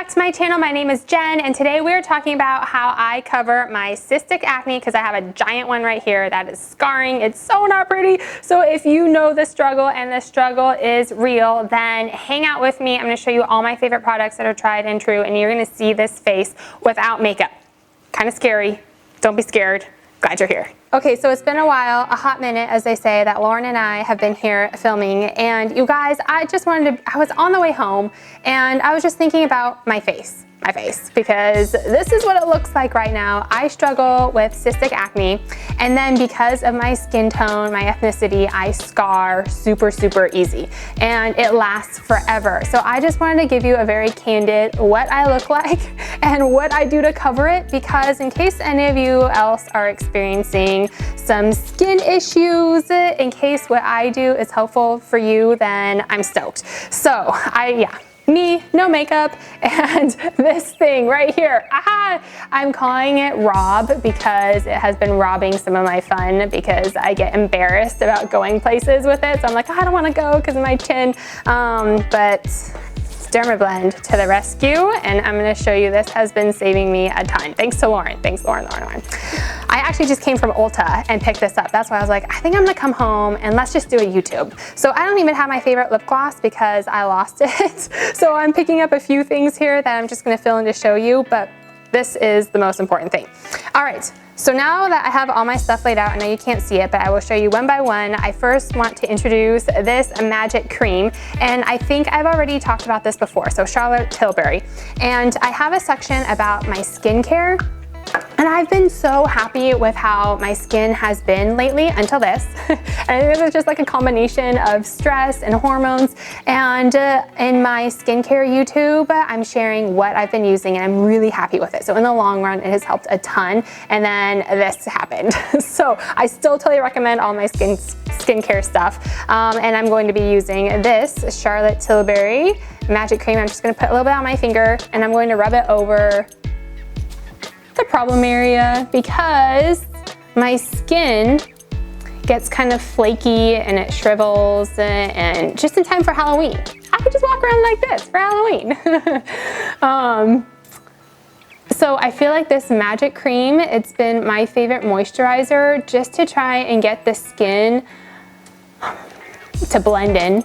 back to my channel. My name is Jen, and today we're talking about how I cover my cystic acne because I have a giant one right here that is scarring. It's so not pretty. So if you know the struggle and the struggle is real, then hang out with me. I'm going to show you all my favorite products that are tried and true, and you're going to see this face without makeup. Kind of scary. Don't be scared. Glad you're here. Okay, so it's been a while, a hot minute, as they say, that Lauren and I have been here filming. And you guys, I was on the way home and I was just thinking about my face, because this is what it looks like right now. I struggle with cystic acne, and then because of my skin tone, my ethnicity, I scar super easy, and it lasts forever. So I just wanted to give you a very candid what I look like and what I do to cover it, because in case any of you else are experiencing some skin issues, in case what I do is helpful for you, then I'm stoked. So me, no makeup, and this thing right here. I'm calling it Rob because it has been robbing some of my fun because I get embarrassed about going places with it. So I'm like, I don't want to go because of my chin. But Dermablend to the rescue, and I'm going to show you this has been saving me a ton. Thanks to Lauren. Thanks, Lauren. I actually just came from Ulta and picked this up. That's why I was like, I think I'm gonna come home and let's just do a YouTube. So I don't even have my favorite lip gloss because I lost it. So I'm picking up a few things here that I'm just gonna fill in to show you, but this is the most important thing. All right, so now that I have all my stuff laid out, I know you can't see it, but I will show you one by one. I first want to introduce this magic cream, and I think I've already talked about this before, so Charlotte Tilbury. And I have a section about my skincare, and I've been so happy with how my skin has been lately until this. And I think this is just like a combination of stress and hormones. And in my skincare YouTube, I'm sharing what I've been using and I'm really happy with it. So in the long run, it has helped a ton. And then this happened. So I still totally recommend all my skincare stuff. And I'm going to be using this Charlotte Tilbury magic cream. I'm just gonna put a little bit on my finger and I'm going to rub it over the problem area because my skin gets kind of flaky and it shrivels, and just in time for Halloween. I could just walk around like this for Halloween. So I feel like this magic cream, it's been my favorite moisturizer just to try and get the skin to blend in.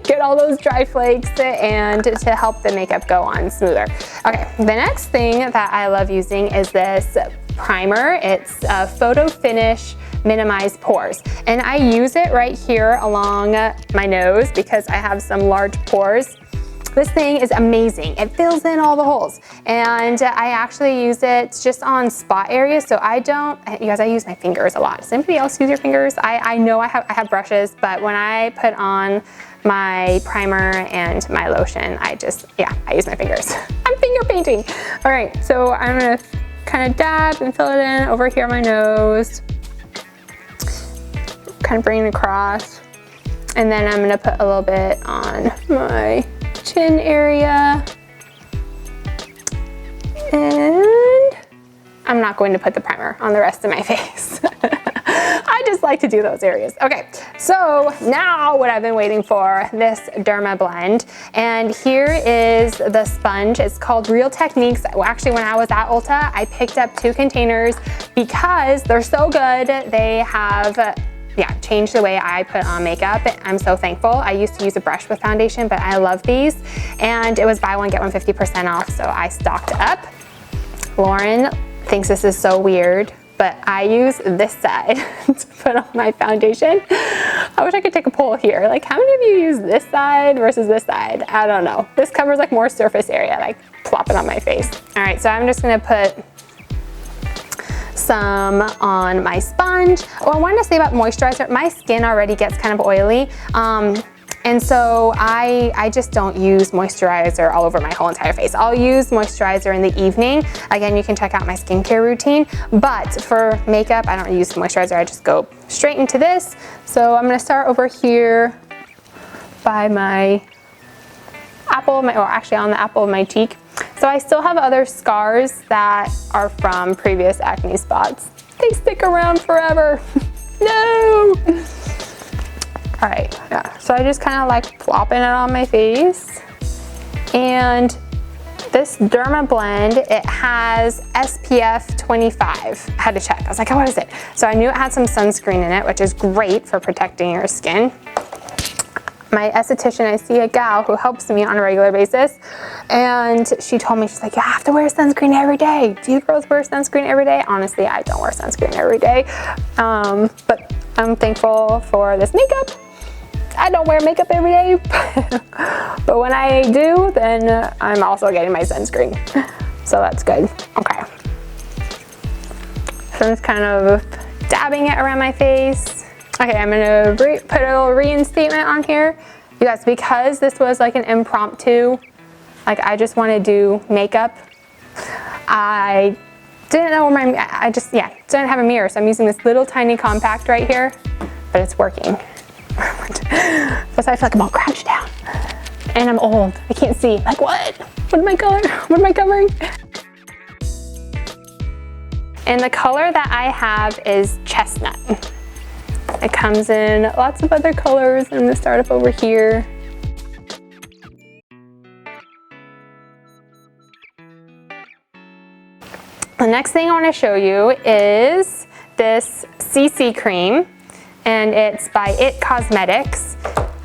Get all those dry flakes and to help the makeup go on smoother. Okay, the next thing that I love using is this primer. It's Photo Finish Minimize Pores. And I use it right here along my nose because I have some large pores. This thing is amazing. It fills in all the holes. And I actually use it just on spot areas. So I use my fingers a lot. Does anybody else use your fingers? I know I have brushes, but when I put on my primer and my lotion, I use my fingers. I'm finger painting. All right, so I'm gonna kind of dab and fill it in over here on my nose. Kind of bring it across. And then I'm gonna put a little bit on my chin area. And I'm not going to put the primer on the rest of my face. I just like to do those areas. Okay, so now what I've been waiting for, this Dermablend. And here is the sponge. It's called Real Techniques. Well, actually, when I was at Ulta, I picked up 2 containers because they're so good. They have changed the way I put on makeup. I'm so thankful. I used to use a brush with foundation, but I love these. And it was buy one, get one 50% off, so I stocked up. Lauren thinks this is so weird, but I use this side to put on my foundation. I wish I could take a poll here. Like, how many of you use this side versus this side? I don't know. This covers like more surface area, like plop it on my face. All right, so I'm just gonna put some on my sponge. Oh, I wanted to say about moisturizer. My skin already gets kind of oily. And so I just don't use moisturizer all over my whole entire face. I'll use moisturizer in the evening. Again, you can check out my skincare routine, but for makeup, I don't use moisturizer. I just go straight into this. So I'm gonna start over here by my apple, or actually on the apple of my cheek. So I still have other scars that are from previous acne spots. They stick around forever. No! All right, so I just kind of like plopping it on my face. And This Derma Blend, it has SPF 25. I had to check. I was like, oh, what is it? So I knew it had some sunscreen in it, which is great for protecting your skin. My esthetician, I see a gal who helps me on a regular basis, and she told me, she's like, you have to wear sunscreen every day. Do you girls wear sunscreen every day? Honestly, I don't wear sunscreen every day, but I'm thankful for this makeup. I don't wear makeup every day, but when I do, then I'm also getting my sunscreen. So that's good. Okay. So I'm just kind of dabbing it around my face. Okay, I'm gonna put a little reinstatement on here. You guys, because this was like an impromptu, like I just want to do makeup, I didn't know where didn't have a mirror, so I'm using this little tiny compact right here, but it's working. Plus I feel like I'm all crouched down and I'm old. I can't see. Like what? What am I coloring? What am I covering? And the color that I have is chestnut. It comes in lots of other colors. I'm gonna start up over here. The next thing I want to show you is this CC cream, and it's by IT Cosmetics.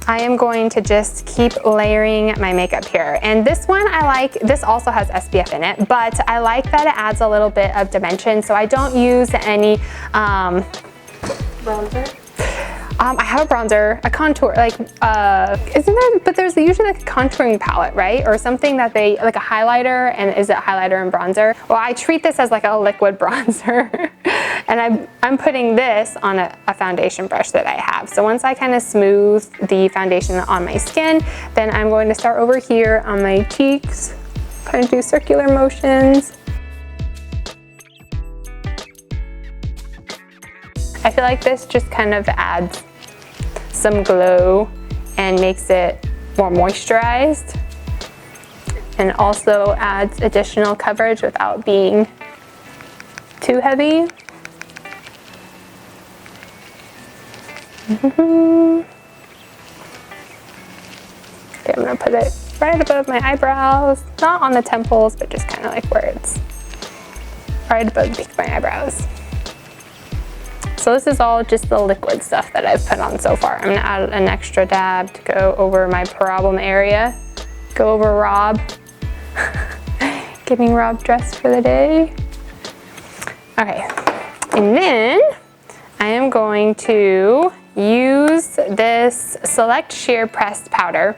I am going to just keep layering my makeup here. And this one I like, this also has SPF in it, but I like that it adds a little bit of dimension, so I don't use any bronzer. I have a bronzer, a contour, like, isn't there, but there's usually like a contouring palette, right? Or something that they, like a highlighter, and is it highlighter and bronzer? Well, I treat this as like a liquid bronzer. And I'm putting this on a foundation brush that I have. So once I kind of smooth the foundation on my skin, then I'm going to start over here on my cheeks, kind of do circular motions. I feel like this just kind of adds some glow and makes it more moisturized, and also adds additional coverage without being too heavy. Okay, I'm gonna put it right above my eyebrows, not on the temples, but just kind of like where it's right above the peak of my eyebrows. So this is all just the liquid stuff that I've put on so far. I'm gonna add an extra dab to go over my problem area. Go over Rob. Getting Rob dressed for the day. Okay, and then I am going to use this Select Sheer Pressed Powder.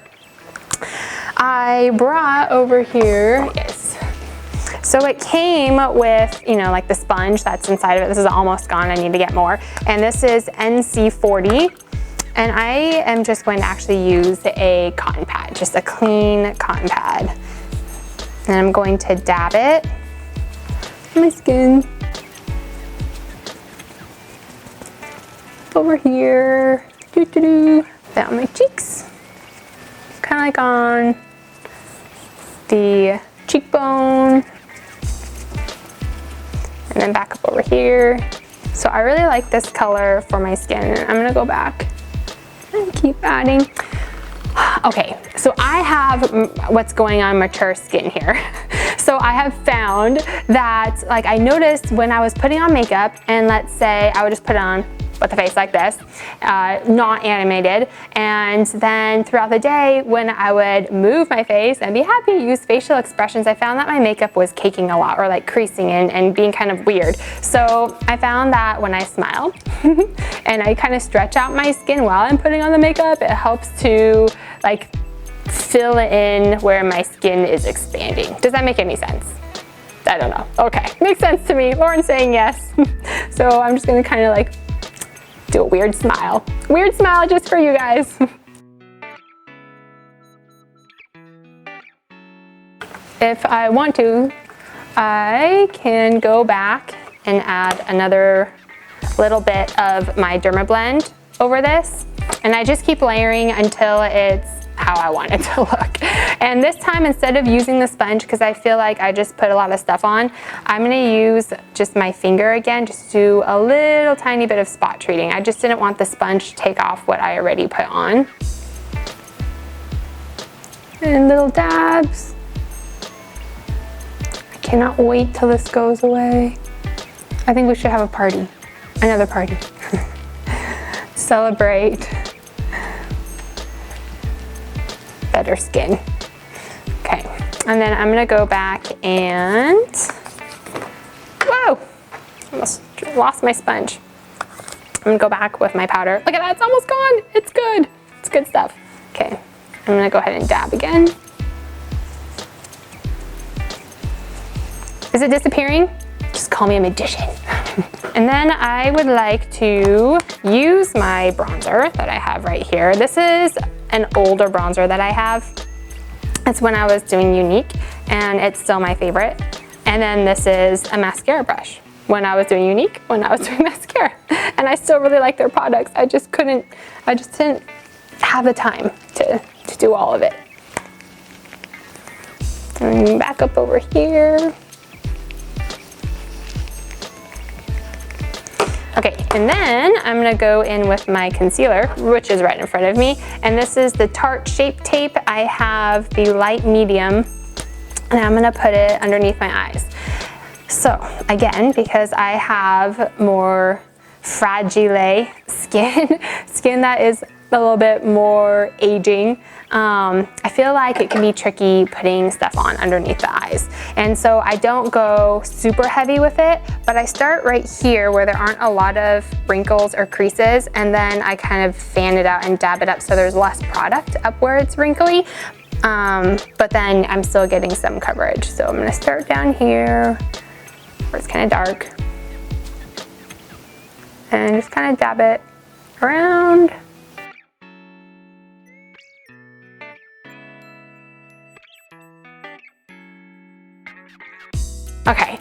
I brought over here, yes. So it came with, you know, like the sponge that's inside of it. This is almost gone, I need to get more. And this is NC40. And I am just going to actually use a cotton pad, just a clean cotton pad. And I'm going to dab it on my skin. Over here, then on my cheeks, kind of like on the cheekbone, and then back up over here. So I really like this color for my skin. I'm gonna go back and keep adding. Okay, so I have what's going on mature skin here. So I have found that, like, I noticed when I was putting on makeup, and let's say I would just put it on with the face like this, not animated, and then throughout the day when I would move my face and be happy, use facial expressions, I found that my makeup was caking a lot, or like creasing and being kind of weird. So I found that when I smile and I kind of stretch out my skin while I'm putting on the makeup, it helps to like fill in where my skin is expanding. Does that make any sense? I don't know. Okay, makes sense to me. Lauren's saying yes. So I'm just gonna kind of like do a weird smile. Weird smile just for you guys. If I want to, I can go back and add another little bit of my Derma Blend over this. And I just keep layering until it's how I want it to look. And this time, instead of using the sponge, because I feel like I just put a lot of stuff on, I'm gonna use just my finger again, just do a little tiny bit of spot treating. I just didn't want the sponge to take off what I already put on. And little dabs. cannot wait till this goes away. I think we should have a party, another party. Celebrate better skin. Okay, and then I'm gonna go back and, whoa, almost lost my sponge. I'm gonna go back with my powder. Look at that, it's almost gone. It's good, it's good stuff. Okay, I'm gonna go ahead and dab again. Is it disappearing? Just call me a magician. And then I would like to use my bronzer that I have right here. This is an older bronzer that I have. It's when I was doing Unique, and it's still my favorite. And then this is a mascara brush. When I was doing Unique, when I was doing mascara. And I still really like their products. I just didn't have the time to do all of it. And back up over here. Okay, and then I'm gonna go in with my concealer, which is right in front of me. And this is the Tarte Shape Tape. I have the light medium, and I'm gonna put it underneath my eyes. So again, because I have more fragile skin that is a little bit more aging, I feel like it can be tricky putting stuff on underneath the eyes. And so I don't go super heavy with it, but I start right here where there aren't a lot of wrinkles or creases, and then I kind of fan it out and dab it up so there's less product up where it's wrinkly. But then I'm still getting some coverage. So I'm gonna start down here where it's kind of dark and just kind of dab it around. Okay,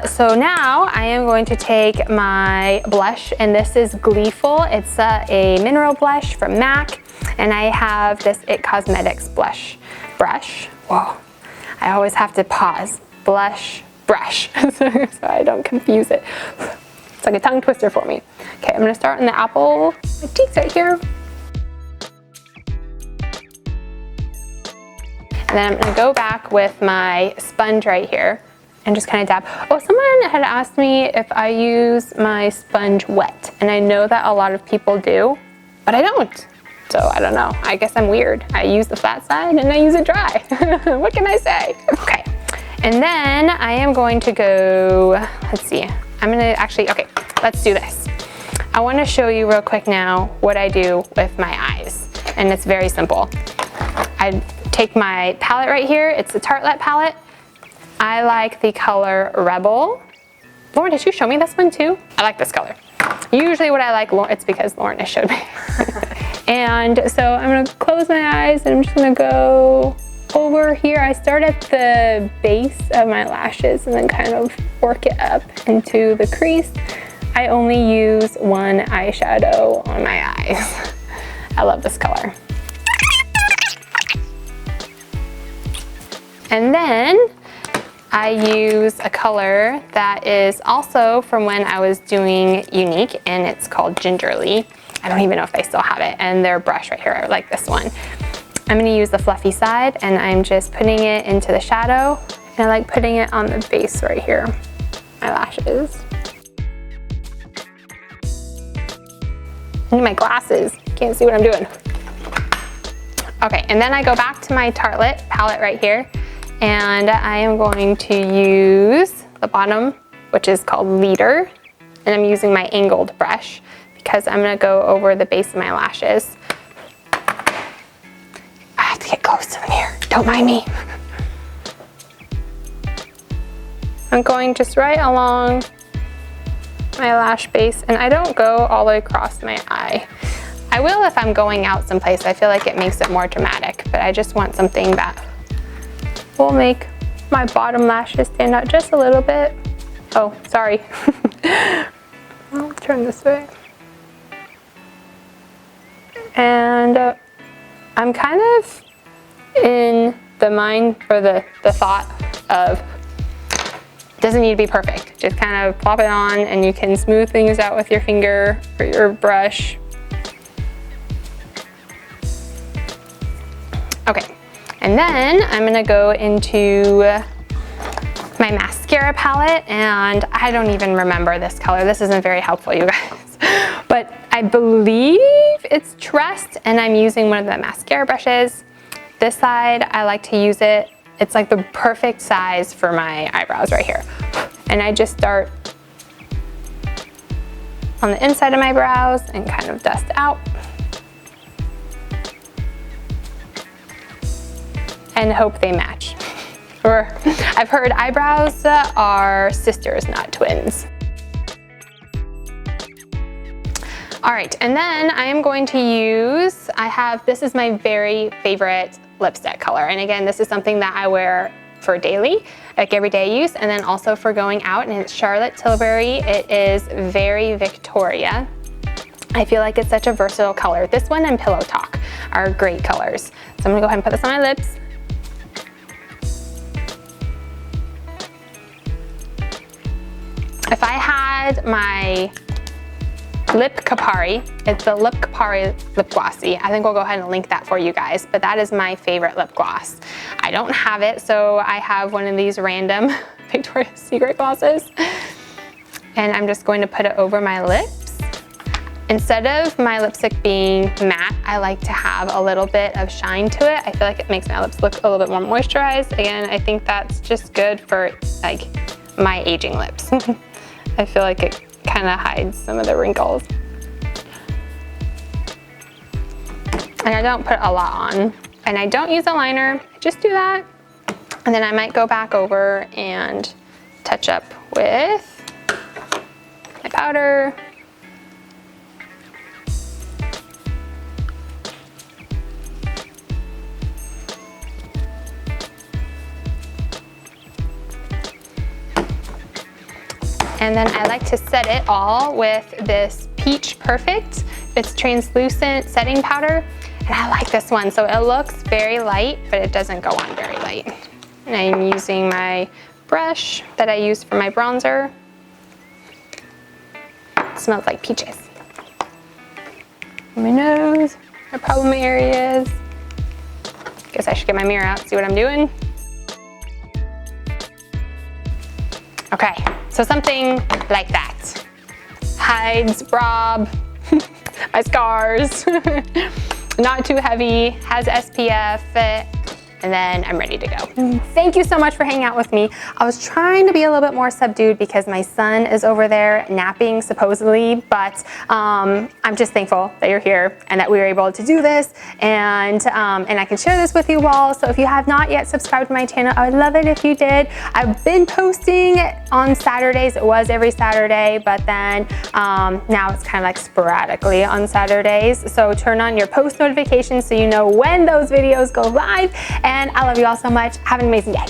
so now I am going to take my blush, and this is Gleeful. It's a mineral blush from MAC, and I have this IT Cosmetics blush brush. Whoa, I always have to pause. Blush, brush, so I don't confuse it. It's like a tongue twister for me. Okay, I'm gonna start in the apple, my cheeks right here. And then I'm gonna go back with my sponge right here and just kind of dab. Oh, someone had asked me if I use my sponge wet, and I know that a lot of people do, but I don't. So I don't know, I guess I'm weird. I use the flat side and I use it dry. What can I say? Okay, and then I am going to go, let's see, I'm gonna actually, okay, let's do this. I wanna show you real quick now what I do with my eyes, and it's very simple. I take my palette right here, it's the Tartelette palette. I like the color Rebel. Lauren, did you show me this one too? I like this color. Usually what I like, it's because Lauren has showed me. And so I'm gonna close my eyes and I'm just gonna go over here. I start at the base of my lashes and then kind of work it up into the crease. I only use one eyeshadow on my eyes. I love this color. And then I use a color that is also from when I was doing Unique, and it's called Gingerly. I don't even know if they still have it, and their brush right here, I like this one. I'm gonna use the fluffy side, and I'm just putting it into the shadow, and I like putting it on the base right here, my lashes. I need my glasses, can't see what I'm doing. Okay, and then I go back to my Tartelette palette right here, and I am going to use the bottom, which is called Leader, and I'm using my angled brush because I'm gonna go over the base of my lashes. I have to get close to them here, don't mind me. I'm going just right along my lash base, and I don't go all the way across my eye. I will if I'm going out someplace. I feel like it makes it more dramatic, but I just want something that will make my bottom lashes stand out just a little bit. Oh, sorry. I'll turn this way. And I'm kind of in the mind or the thought of, doesn't need to be perfect. Just kind of plop it on and you can smooth things out with your finger or your brush. Okay, and then I'm gonna go into my mascara palette, and I don't even remember this color. This isn't very helpful, you guys. But I believe it's Trust, and I'm using one of the mascara brushes. This side, I like to use it. It's like the perfect size for my eyebrows right here. And I just start on the inside of my brows and kind of dust out. And hope they match. Or I've heard eyebrows are sisters, not twins. All right, and then I am going to use, this is my very favorite lipstick color. And again, this is something that I wear for daily, like everyday use, and then also for going out, and it's Charlotte Tilbury. It is Very Victoria. I feel like it's such a versatile color. This one and Pillow Talk are great colors. So I'm gonna go ahead and put this on my lips. If I had my Lip Capari, it's the Lip Capari lip glossy. I think we'll go ahead and link that for you guys, but that is my favorite lip gloss. I don't have it, so I have one of these random Victoria's Secret glosses, and I'm just going to put it over my lips. Instead of my lipstick being matte, I like to have a little bit of shine to it. I feel like it makes my lips look a little bit more moisturized. Again, I think that's just good for like my aging lips. I feel like it kind of hides some of the wrinkles. And I don't put a lot on. And I don't use a liner, just do that. And then I might go back over and touch up with my powder. And then I like to set it all with this Peach Perfect. It's translucent setting powder. And I like this one. So it looks very light, but it doesn't go on very light. And I'm using my brush that I use for my bronzer. It smells like peaches. My nose, my problem areas. Guess I should get my mirror out, see what I'm doing. Okay, so something like that. Hides, Rob, my scars. Not too heavy, has SPF, and then I'm ready to go. Thank you so much for hanging out with me. I was trying to be a little bit more subdued because my son is over there napping supposedly, but I'm just thankful that you're here and that we were able to do this, and I can share this with you all. So if you have not yet subscribed to my channel, I would love it if you did. I've been posting on Saturdays. It was every Saturday, but then now it's kind of like sporadically on Saturdays. So turn on your post notifications so you know when those videos go live. And I love you all so much. Have an amazing day.